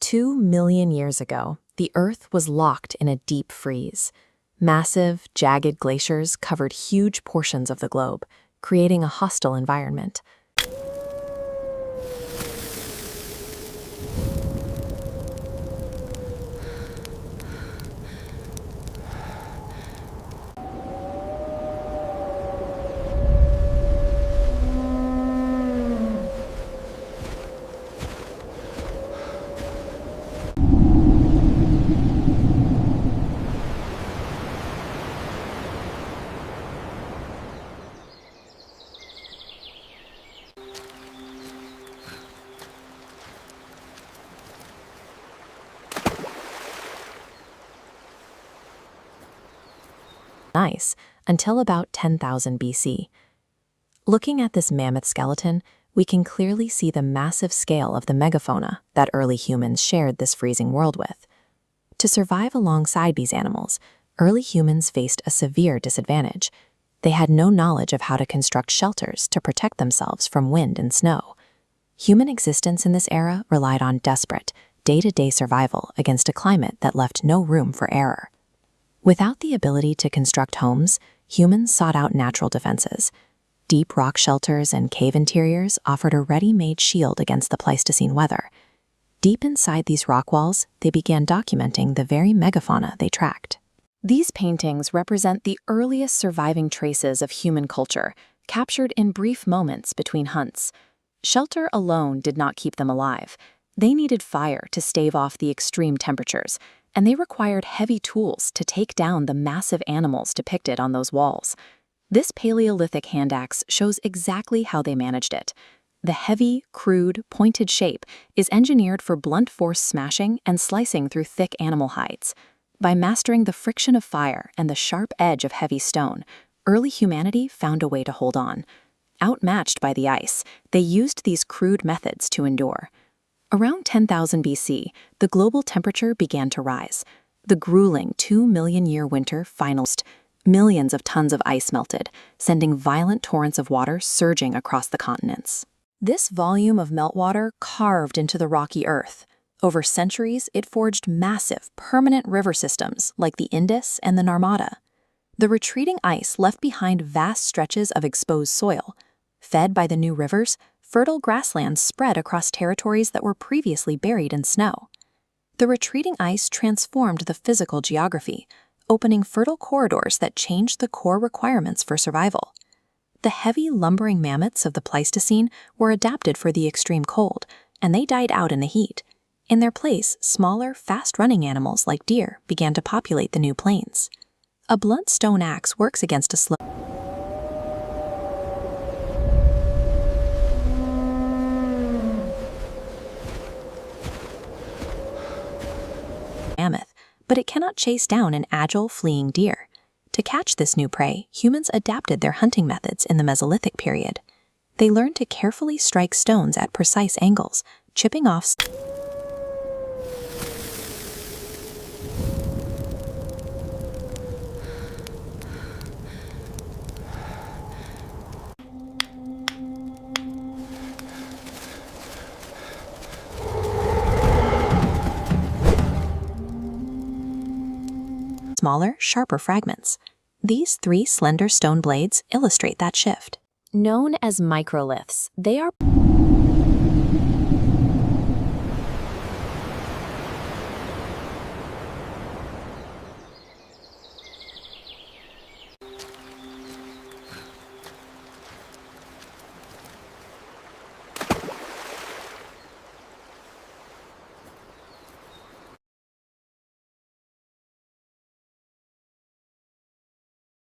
2 million years ago, the Earth was locked in a deep freeze. Massive, jagged glaciers covered huge portions of the globe, creating a hostile environment. Nice, until about 10,000 BC. Looking at this mammoth skeleton, we can clearly see the massive scale of the megafauna that early humans shared this freezing world with. To survive alongside these animals, early humans faced a severe disadvantage. They had no knowledge of how to construct shelters to protect themselves from wind and snow. Human existence in this era relied on desperate, day-to-day survival against a climate that left no room for error. Without the ability to construct homes, humans sought out natural defenses. Deep rock shelters and cave interiors offered a ready-made shield against the Pleistocene weather. Deep inside these rock walls, they began documenting the very megafauna they tracked. These paintings represent the earliest surviving traces of human culture, captured in brief moments between hunts. Shelter alone did not keep them alive. They needed fire to stave off the extreme temperatures, and they required heavy tools to take down the massive animals depicted on those walls. This Paleolithic hand axe shows exactly how they managed it. The heavy, crude, pointed shape is engineered for blunt force smashing and slicing through thick animal hides. By mastering the friction of fire and the sharp edge of heavy stone, early humanity found a way to hold on. Outmatched by the ice, they used these crude methods to endure. Around 10,000 BC, the global temperature began to rise. The grueling 2-million-year winter finalized. Millions of tons of ice melted, sending violent torrents of water surging across the continents. This volume of meltwater carved into the rocky earth. Over centuries, it forged massive, permanent river systems like the Indus and the Narmada. The retreating ice left behind vast stretches of exposed soil. Fed by the new rivers, fertile grasslands spread across territories that were previously buried in snow. The retreating ice transformed the physical geography, opening fertile corridors that changed the core requirements for survival. The heavy, lumbering mammoths of the Pleistocene were adapted for the extreme cold, and they died out in the heat. In their place, smaller, fast-running animals like deer began to populate the new plains. A blunt stone axe works against a slow mammoth, but it cannot chase down an agile, fleeing deer. To catch this new prey, humans adapted their hunting methods in the Mesolithic period. They learned to carefully strike stones at precise angles, chipping off smaller, sharper fragments. These 3 slender stone blades illustrate that shift. Known as microliths, they are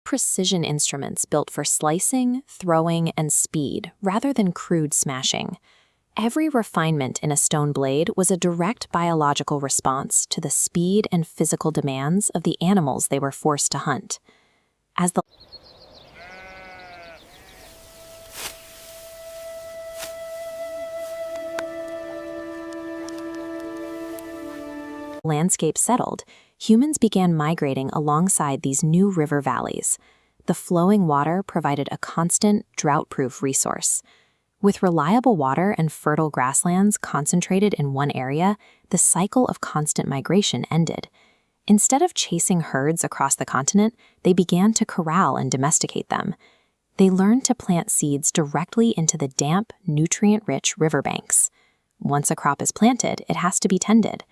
precision instruments built for slicing, throwing, and speed, rather than crude smashing. Every refinement in a stone blade was a direct biological response to the speed and physical demands of the animals they were forced to hunt. As the landscape settled, humans began migrating alongside these new river valleys. The flowing water provided a constant, drought-proof resource. With reliable water and fertile grasslands concentrated in one area, the cycle of constant migration ended. Instead of chasing herds across the continent, they began to corral and domesticate them. They learned to plant seeds directly into the damp, nutrient-rich riverbanks. Once a crop is planted, it has to be tended.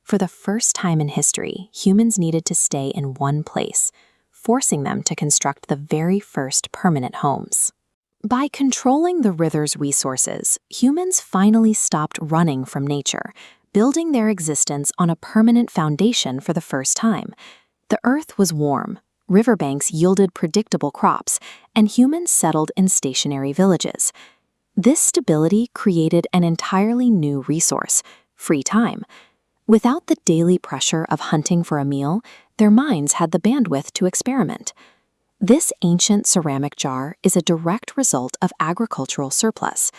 For the first time in history, humans needed to stay in one place, forcing them to construct the very first permanent homes. By controlling the river's resources, humans finally stopped running from nature, building their existence on a permanent foundation for the first time. The earth was warm, riverbanks yielded predictable crops, and humans settled in stationary villages. This stability created an entirely new resource: free time. Without the daily pressure of hunting for a meal, their minds had the bandwidth to experiment. This ancient ceramic jar is a direct result of agricultural surplus.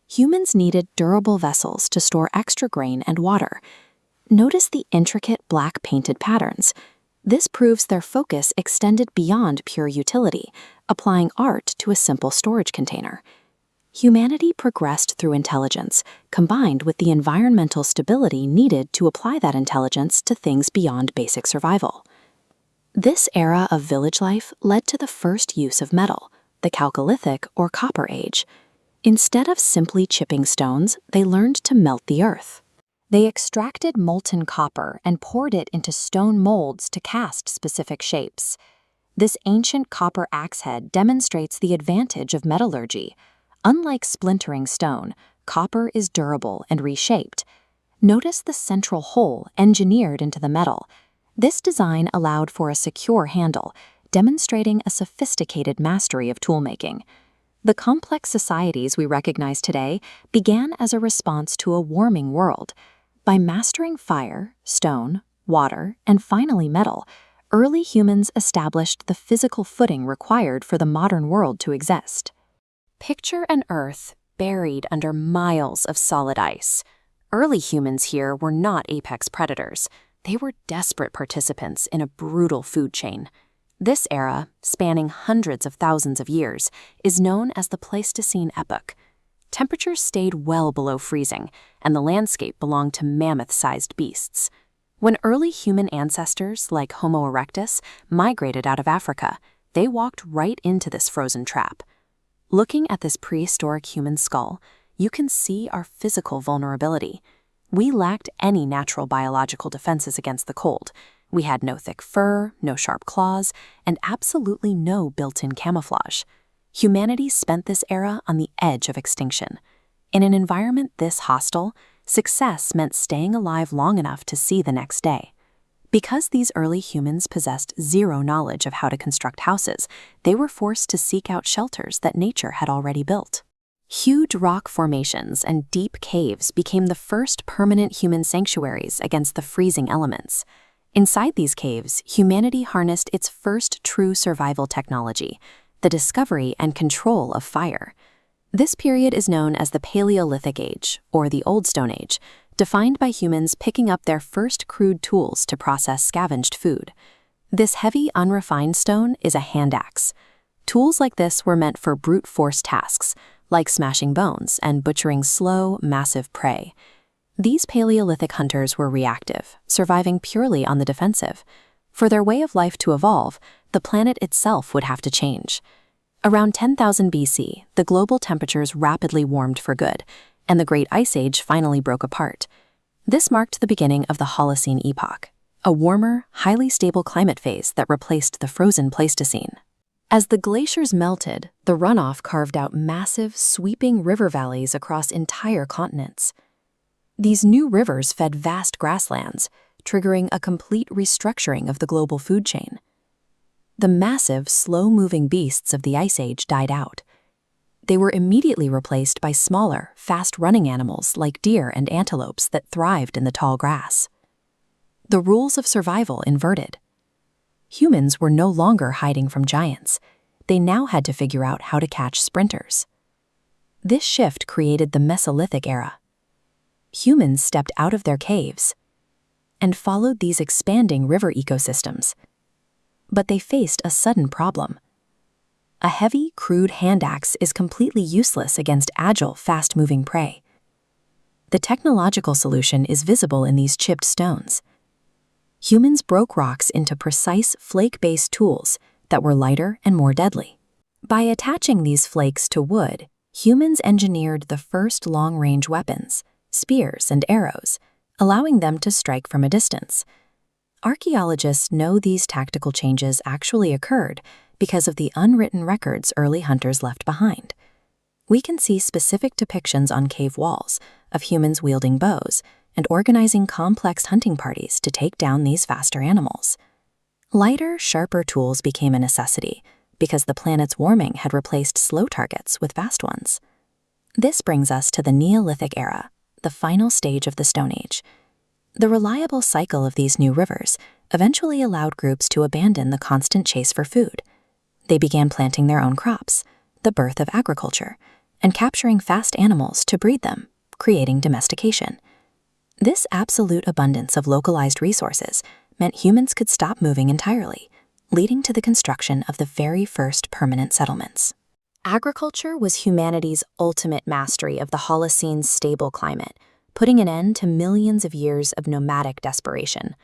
Humans needed durable vessels to store extra grain and water. Notice the intricate black painted patterns. This proves their focus extended beyond pure utility, applying art to a simple storage container. Humanity progressed through intelligence, combined with the environmental stability needed to apply that intelligence to things beyond basic survival. This era of village life led to the first use of metal, the Chalcolithic or Copper Age. Instead of simply chipping stones, they learned to melt the earth. They extracted molten copper and poured it into stone molds to cast specific shapes. This ancient copper axe head demonstrates the advantage of metallurgy. Unlike splintering stone, copper is durable and reshaped. Notice the central hole engineered into the metal. This design allowed for a secure handle, demonstrating a sophisticated mastery of toolmaking. The complex societies we recognize today began as a response to a warming world. By mastering fire, stone, water, and finally metal, early humans established the physical footing required for the modern world to exist. Picture an Earth buried under miles of solid ice. Early humans here were not apex predators. They were desperate participants in a brutal food chain. This era, spanning hundreds of thousands of years, is known as the Pleistocene epoch. Temperatures stayed well below freezing, and the landscape belonged to mammoth-sized beasts. When early human ancestors, like Homo erectus, migrated out of Africa, they walked right into this frozen trap. Looking at this prehistoric human skull, you can see our physical vulnerability. We lacked any natural biological defenses against the cold. We had no thick fur, no sharp claws, and absolutely no built-in camouflage. Humanity spent this era on the edge of extinction. In an environment this hostile, success meant staying alive long enough to see the next day. Because these early humans possessed zero knowledge of how to construct houses, they were forced to seek out shelters that nature had already built. Huge rock formations and deep caves became the first permanent human sanctuaries against the freezing elements. Inside these caves, humanity harnessed its first true survival technology, the discovery and control of fire. This period is known as the Paleolithic Age, or the Old Stone Age, defined by humans picking up their first crude tools to process scavenged food. This heavy, unrefined stone is a hand axe. Tools like this were meant for brute force tasks, like smashing bones and butchering slow, massive prey. These Paleolithic hunters were reactive, surviving purely on the defensive. For their way of life to evolve, the planet itself would have to change. Around 10,000 BC, the global temperatures rapidly warmed for good, and the Great Ice Age finally broke apart. This marked the beginning of the Holocene epoch, a warmer, highly stable climate phase that replaced the frozen Pleistocene. As the glaciers melted, the runoff carved out massive, sweeping river valleys across entire continents. These new rivers fed vast grasslands, triggering a complete restructuring of the global food chain. The massive, slow-moving beasts of the Ice Age died out. They were immediately replaced by smaller, fast-running animals like deer and antelopes that thrived in the tall grass. The rules of survival inverted. Humans were no longer hiding from giants. They now had to figure out how to catch sprinters. This shift created the Mesolithic era. Humans stepped out of their caves and followed these expanding river ecosystems. But they faced a sudden problem. A heavy, crude hand axe is completely useless against agile, fast-moving prey. The technological solution is visible in these chipped stones. Humans broke rocks into precise, flake-based tools that were lighter and more deadly. By attaching these flakes to wood, humans engineered the first long-range weapons, spears and arrows, allowing them to strike from a distance. Archaeologists know these tactical changes actually occurred because of the unwritten records early hunters left behind. We can see specific depictions on cave walls of humans wielding bows and organizing complex hunting parties to take down these faster animals. Lighter, sharper tools became a necessity because the planet's warming had replaced slow targets with fast ones. This brings us to the Neolithic era, the final stage of the Stone Age. The reliable cycle of these new rivers eventually allowed groups to abandon the constant chase for food. They began planting their own crops, the birth of agriculture, and capturing fast animals to breed them, creating domestication. This absolute abundance of localized resources meant humans could stop moving entirely, leading to the construction of the very first permanent settlements. Agriculture was humanity's ultimate mastery of the Holocene's stable climate, putting an end to millions of years of nomadic desperation.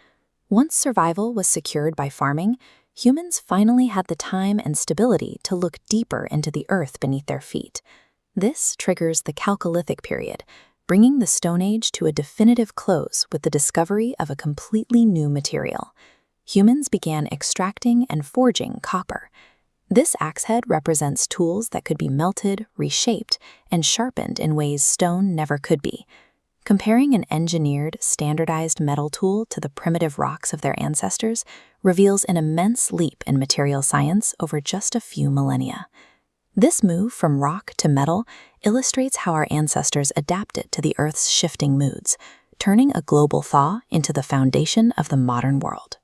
Once survival was secured by farming, humans finally had the time and stability to look deeper into the earth beneath their feet. This triggers the Chalcolithic period, bringing the Stone Age to a definitive close with the discovery of a completely new material. Humans began extracting and forging copper. This axe head represents tools that could be melted, reshaped, and sharpened in ways stone never could be. Comparing an engineered, standardized metal tool to the primitive rocks of their ancestors reveals an immense leap in material science over just a few millennia. This move from rock to metal illustrates how our ancestors adapted to the Earth's shifting moods, turning a global thaw into the foundation of the modern world.